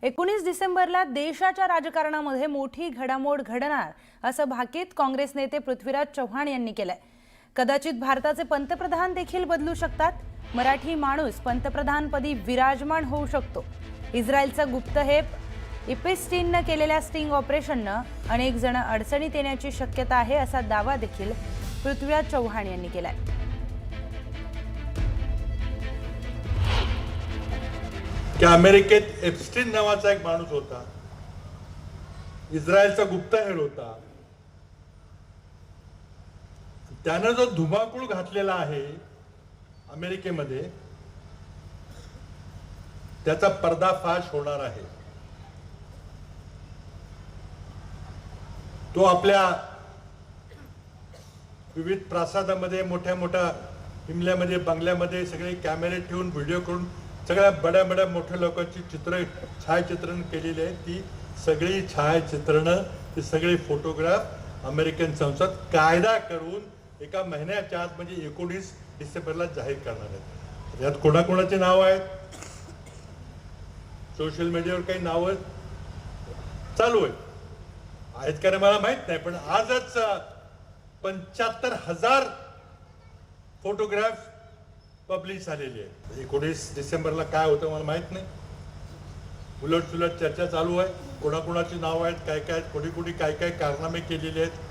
19 डिसेंबरला देशाच्या राजकारणामध्ये मोठी घडामोड घडणार असं भाकीत काँग्रेस नेते पृथ्वीराज चव्हाण यांनी केलंय। कदाचित भारताचे पंतप्रधान देखील बदलू शकतात। मराठी माणूस पंतप्रधानपदी विराजमान होऊ शकतो। इस्रायलचा गुप्तहेर इपिस्टीनने केलेल्या स्टिंग ऑपरेशनने अनेक जण अडचणीत येण्याची शक्यता आहे असा दावा देखील पृथ्वीराज चव्हाण यांनी केलाय। की अमेरिकेत एप्स्टीन नावाचा एक माणूस होता, इस्रायलचा गुप्तहेर होता। त्याने जो धुमाकूळ घातलेला आहे अमेरिकेमध्ये, त्याचा पर्दाफाश होणार आहे। तो आपल्या विविध प्रासादामध्ये, मोठ्या मोठ्या हिमल्यामध्ये, बंगल्यामध्ये सगळे कॅमेरे ठेवून, व्हिडिओ करून सगळ्या बड्या मोठ्या लोकांची छायाचित्रण केलेली आहे। ती सगळी छायाचित्रणं, ती सगळे फोटोग्राफ अमेरिकन संसद कायदा करून एका महिन्याच्या आत म्हणजे 19 डिसेंबरला जाहीर करणार आहेत। यात कोणाकोणाचे नाव आहेत, सोशल मीडियावर काही नावं चालू आहेत का नाही मला माहित नाही, पण आजच 75,000 फोटोग्राफ पब्लिश झालेली आहे। 19 डिसेंबरला काय होतं मला माहित नाही, उलट सुलट चर्चा चालू आहे। कोणाकोणाची नाव आहेत, काय काय, कोणी काय काय कारनामे केलेले आहेत